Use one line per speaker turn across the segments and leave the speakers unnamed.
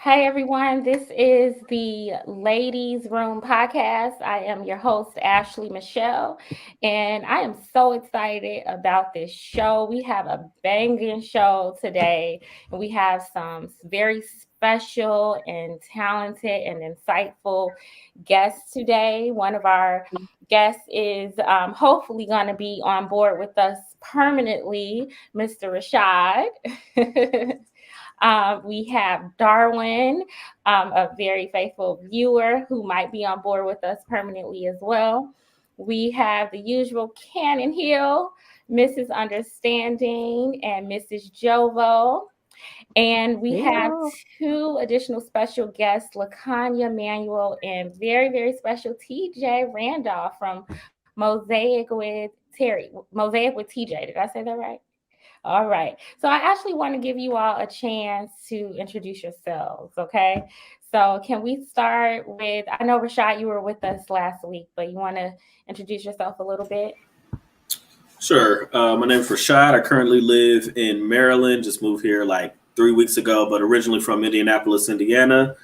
Hey everyone, this is the Ladies Room podcast. I am your host, Ashley Michelle, and I am so excited about this show. We have a banging show today, and we have some very special and talented and insightful guests today. One of our guests is hopefully going to be on board with us permanently, Mr. Rashad. We have Darwin, a very faithful viewer who might be on board with us permanently as well. We have the usual Cannon Hill, Mrs. Understanding, and Mrs. Jovo. And we have
Hello.
two additional special guests, Lakanya Manuel and very, very special TJ Randolph from Mosaic with TJ. Did I say that right? All right. So I actually want to give you all a chance to introduce yourselves, okay? So can we start with, I know Rashad, you were with us last week, but you want to introduce yourself a little bit?
Sure. My name is Rashad. I currently live in Maryland. Just moved here like 3 weeks ago, but originally from Indianapolis, Indiana.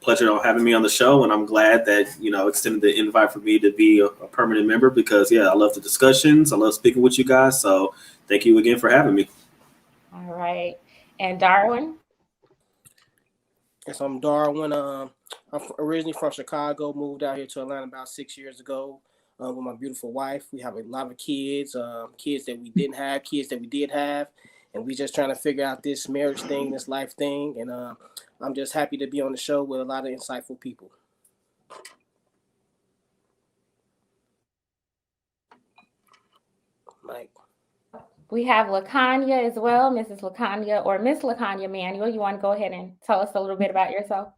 Pleasure on having me on the show, and I'm glad that extended the invite for me to be a permanent member because I love the discussions. I love speaking with you guys. So thank you again for having me.
All right. And Darwin?
Yes, I'm Darwin. Originally from Chicago, moved out here to Atlanta about 6 years ago with my beautiful wife. We have a lot of kids, kids that we didn't have, kids that we did have, and we just trying to figure out this marriage thing, this life thing. And I'm just happy to be on the show with a lot of insightful people. Mike.
We have Lakanya as well, Mrs. Lakanya or Miss Lakanya Manuel. You want to go ahead and tell us a little bit about yourself?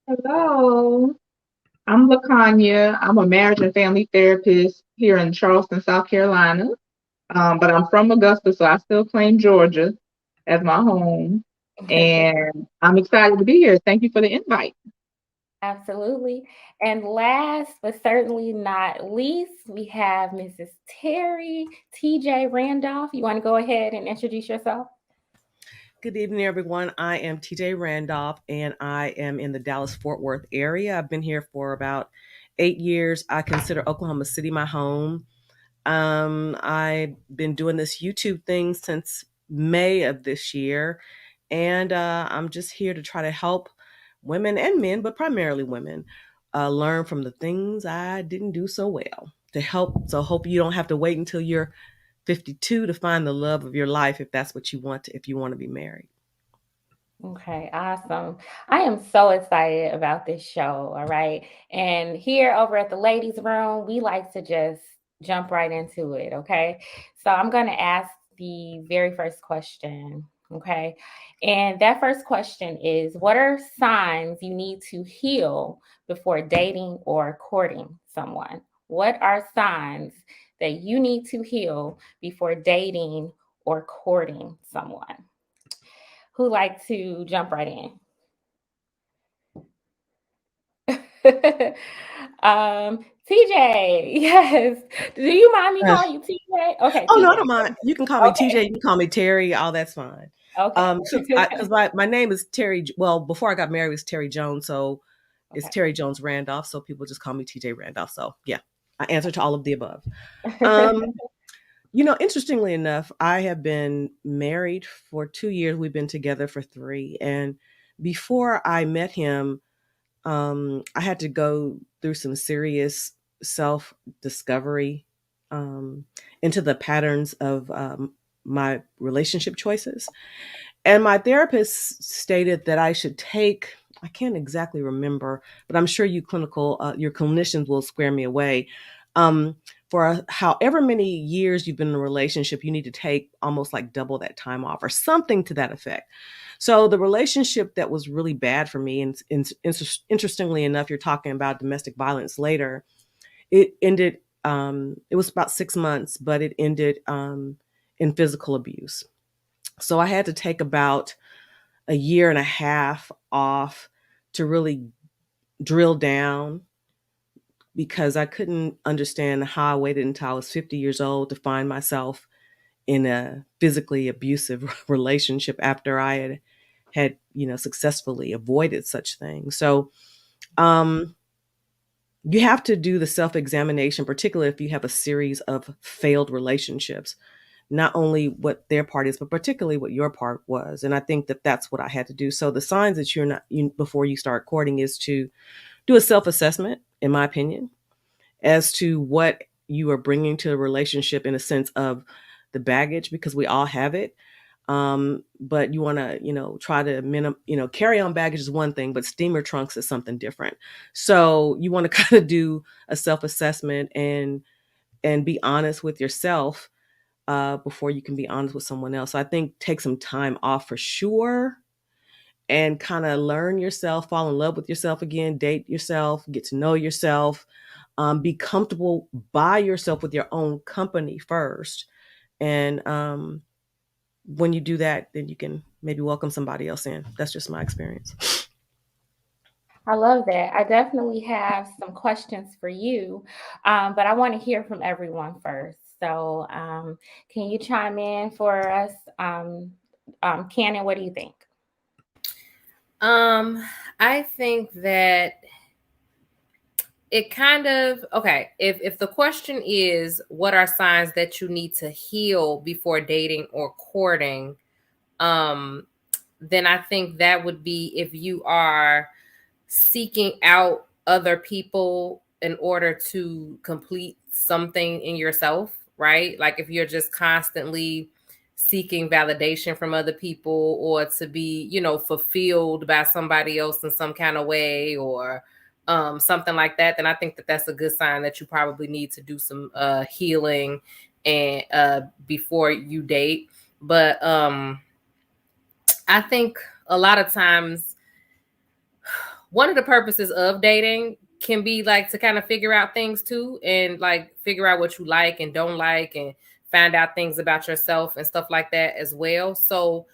Hello, I'm LaConya. I'm a marriage and family therapist here in Charleston, South Carolina. But I'm from Augusta, so I still claim Georgia as my home. And I'm excited to be here. Thank you for the invite.
Absolutely. And last but certainly not least, we have Mrs. Terry TJ Randolph. You want to go ahead and introduce yourself?
Good evening, everyone. I am TJ Randolph, and I am in the Dallas-Fort Worth area. I've been here for about 8 years. I consider Oklahoma City my home. I've been doing this YouTube thing since May of this year, and I'm just here to try to help women and men, but primarily women, learn from the things I didn't do so well. So hope you don't have to wait until you're 52 to find the love of your life if that's what you want if you want to be married.
Okay, awesome. I am so excited about this show. All right. And here over at the ladies' room, we like to just jump right into it. Okay. So I'm going to ask the very first question. Okay. And that first question is, what are signs you need to heal before dating or courting someone? What are signs that you need to heal before dating or courting someone? Who like to jump right in? TJ, yes. Do you mind me
Uh,
calling you TJ? Okay,
oh no, I
TJ.
don't mind. You can call me
Okay,
TJ. You can call me Terry. All that's fine.
okay,
Because my name is Terry. Well, before I got married, it was Terry Jones. So it's
okay.
Terry Jones Randolph. So people just call me TJ Randolph. So yeah, I answer to all of the above. Um, Interestingly enough, I have been married for 2 years. We've been together for 3. And before I met him, I had to go through some serious self discovery into the patterns of my relationship choices. And my therapist stated that I should take, I can't exactly remember, but I'm sure your clinicians will square me away. For however many years you've been in a relationship, you need to take almost like double that time off or something to that effect. So the relationship that was really bad for me, and interestingly enough, you're talking about domestic violence later, it ended, it was about 6 months, but it ended in physical abuse. So I had to take about a year and a half off to really drill down because I couldn't understand how I waited until I was 50 years old to find myself in a physically abusive relationship after I had, successfully avoided such things. So you have to do the self-examination, particularly if you have a series of failed relationships, not only what their part is, but particularly what your part was. And I think that that's what I had to do. So the signs that before you start courting is to do a self-assessment, in my opinion, as to what you are bringing to a relationship in a sense of the baggage, because we all have it. But you want to, try to carry on baggage is one thing, but steamer trunks is something different. So you want to kind of do a self-assessment and be honest with yourself before you can be honest with someone else. So I think take some time off for sure and kind of learn yourself, fall in love with yourself again, date yourself, get to know yourself, be comfortable by yourself with your own company first. And when you do that, then you can maybe welcome somebody else in. That's just my experience.
I love that. I definitely have some questions for you, but I want to hear from everyone first. So, can you chime in for us? Cannon, what do you think?
I think that it kind of, okay, if the question is what are signs that you need to heal before dating or courting, then I think that would be if you are seeking out other people in order to complete something in yourself, right? Like if you're just constantly seeking validation from other people, or to be, fulfilled by somebody else in some kind of way, or something like that, then I think that that's a good sign that you probably need to do some healing and before you date. But I think a lot of times one of the purposes of dating can be like to kind of figure out things too, and like figure out what you like and don't like, and find out things about yourself and stuff like that as well. So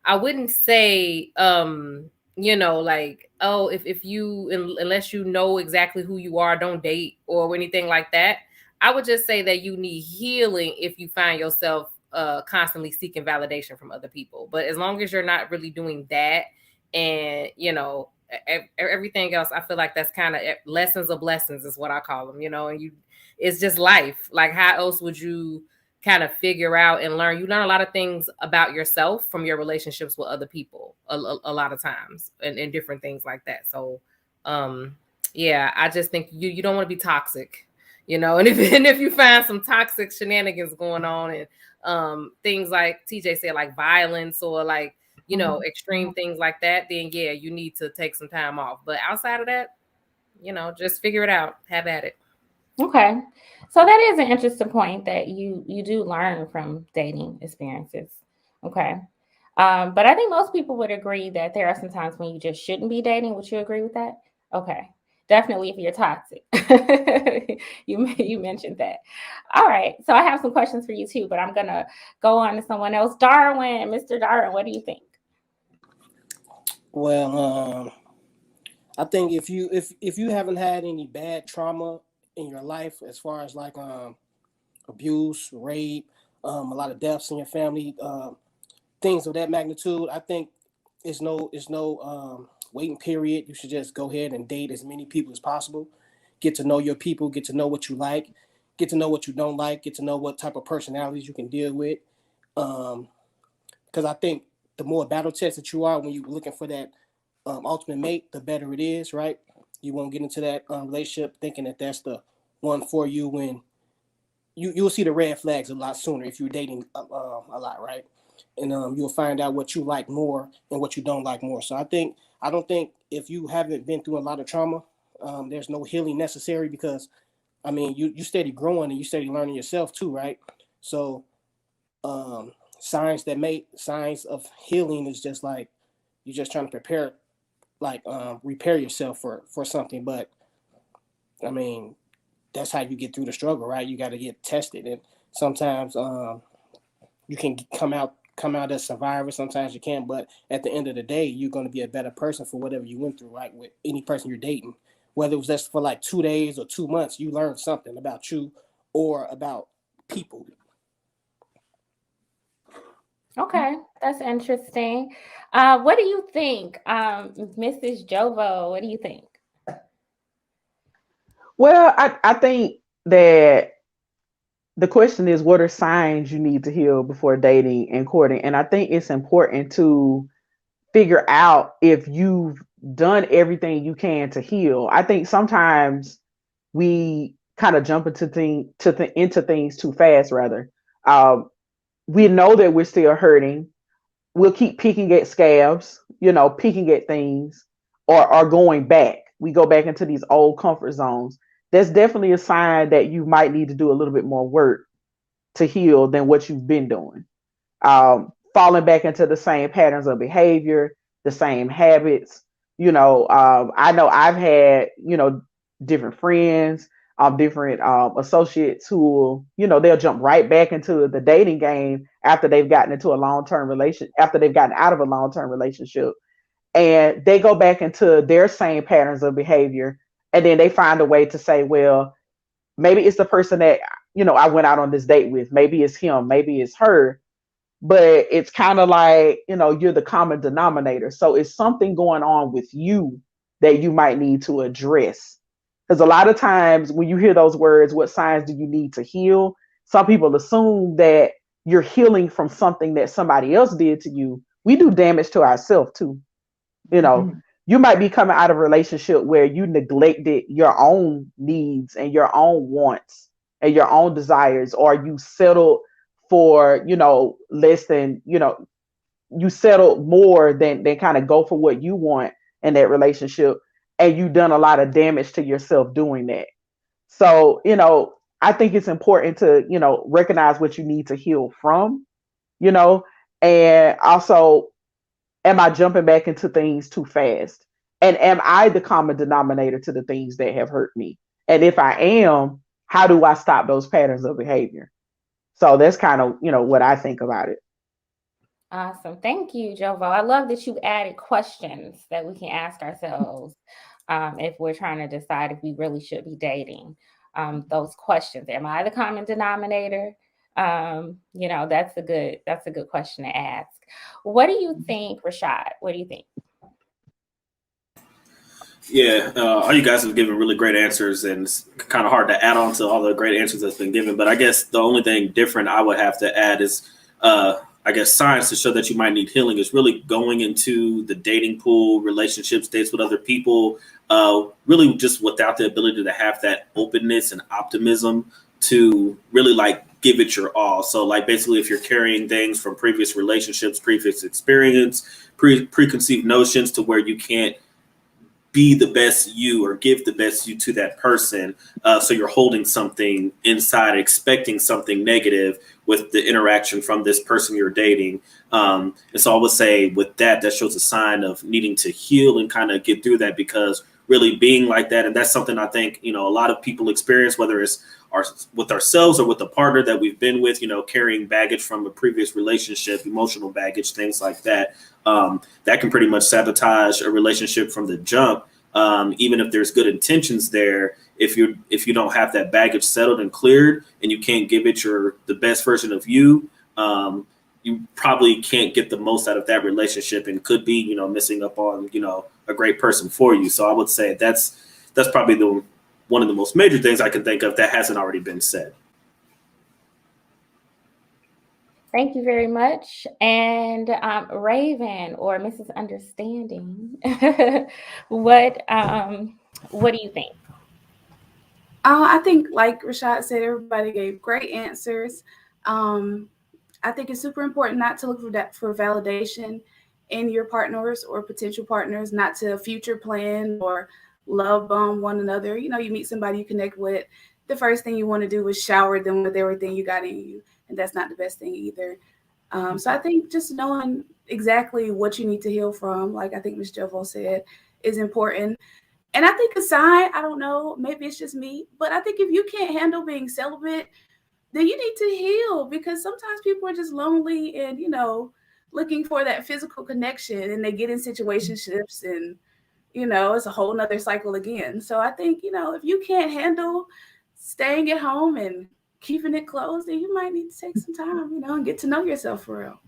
I wouldn't say, like, oh, if you, unless you know exactly who you are, don't date or anything like that. I would just say that you need healing if you find yourself constantly seeking validation from other people. But as long as you're not really doing that, and everything else, I feel like that's kind of lessons of blessings is what I call them, and it's just life. Like, how else would you kind of figure out and learn? You learn a lot of things about yourself from your relationships with other people a lot of times, and different things like that. So yeah, I just think you don't want to be toxic, and if you find some toxic shenanigans going on, and things like TJ said, like violence, or like extreme things like that, then yeah, you need to take some time off. But outside of that, just figure it out, have at it.
Okay. So that is an interesting point that you do learn from dating experiences. Okay. But I think most people would agree that there are some times when you just shouldn't be dating. Would you agree with that? Okay. Definitely if you're toxic. You mentioned that. All right. So I have some questions for you too, but I'm gonna go on to someone else. Darwin, Mr. Darwin, what do you think?
Well, I think if you haven't had any bad trauma in your life, as far as like abuse, rape, a lot of deaths in your family, things of that magnitude, I think it's no waiting period. You should just go ahead and date as many people as possible. Get to know your people. Get to know what you like. Get to know what you don't like. Get to know what type of personalities you can deal with. Because I think the more battle tested you are when you're looking for that ultimate mate, the better it is, right? You won't get into that relationship thinking that that's the one for you, when you'll see the red flags a lot sooner if you're dating a lot, right? And you'll find out what you like more and what you don't like more. So I don't think if you haven't been through a lot of trauma, there's no healing necessary, because I mean you steady growing and you steady learning yourself too, right? So signs of healing is just like you're just trying to prepare, like repair yourself for something. But I mean, that's how you get through the struggle, right? You got to get tested, and sometimes you can come out as a survivor. Sometimes you can't, but at the end of the day, you're going to be a better person for whatever you went through, right? With any person you're dating, whether it was just for like 2 days or 2 months, you learned something about you or about people.
Okay. That's interesting. What do you think, Mrs. Jovo? What do you think?
Well, I think that the question is, what are signs you need to heal before dating and courting? And I think it's important to figure out if you've done everything you can to heal. I think sometimes we kind of jump into things too fast. Rather, um, we know that we're still hurting. We'll keep picking at scabs, picking at things, or going back. We go back into these old comfort zones. That's definitely a sign that you might need to do a little bit more work to heal than what you've been doing. Falling back into the same patterns of behavior, the same habits. I know I've had, different friends, different associates who, they'll jump right back into the dating game after they've gotten into a long term relation, after they've gotten out of a long term relationship. And they go back into their same patterns of behavior. And then they find a way to say, well, maybe it's the person that, I went out on this date with. Maybe it's him, maybe it's her, but it's kind of like, you're the common denominator. So it's something going on with you that you might need to address. Because a lot of times when you hear those words, what signs do you need to heal? Some people assume that you're healing from something that somebody else did to you. We do damage to ourselves too. You know,
Mhm.
you might be coming out of a relationship where you neglected your own needs and your own wants and your own desires, or you settled for, less than, you settled more than kind of go for what you want in that relationship. And you've done a lot of damage to yourself doing that. So, I think it's important to, recognize what you need to heal from, you know, and also, am I jumping back into things too fast? And am I the common denominator to the things that have hurt me? And if I am, how do I stop those patterns of behavior? So that's kind of, what I think about it.
Awesome. Thank you, Jovo. I love that you added questions that we can ask ourselves if we're trying to decide if we really should be dating. Those questions. Am I the common denominator? That's a good question to ask. What do you think, Rashad? What do you think?
Yeah, all you guys have given really great answers, and it's kind of hard to add on to all the great answers that's been given. But I guess the only thing different I would have to add is, I guess, signs to show that you might need healing is really going into the dating pool, relationships, dates with other people, really just without the ability to have that openness and optimism to really like give it your all. So, like, basically, if you're carrying things from previous relationships, previous experience, preconceived notions to where you can't be the best you or give the best you to that person. So you're holding something inside, expecting something negative with the interaction from this person you're dating. And so I would say with that, that shows a sign of needing to heal and kind of get through that, because really being like that, and that's something I think, a lot of people experience, whether it's with ourselves or with the partner that we've been with, carrying baggage from a previous relationship, emotional baggage, things like that. That can pretty much sabotage a relationship from the jump. Even if there's good intentions there, if you don't have that baggage settled and cleared, and you can't give it the best version of you, you probably can't get the most out of that relationship, and could be missing up on a great person for you. So I would say that's probably the one of the most major things I can think of that hasn't already been said.
Thank you very much. And Raven or Mrs. Understanding, what what do you think?
I think, like Rashad said, everybody gave great answers. Um, I think it's super important not to look for that for validation in your partners or potential partners, not to future plan or love bomb one another. You meet somebody you connect with. The first thing you want to do is shower them with everything you got in you, and that's not the best thing either. So I think just knowing exactly what you need to heal from, like I think Ms. Jovo said, is important. And I think a sign, I don't know, maybe it's just me, but I think if you can't handle being celibate, then you need to heal, because sometimes people are just lonely and, looking for that physical connection, and they get in situationships, and, it's a whole nother cycle again. So I think, if you can't handle staying at home and keeping it closed, then you might need to take some time, and get to know yourself for real.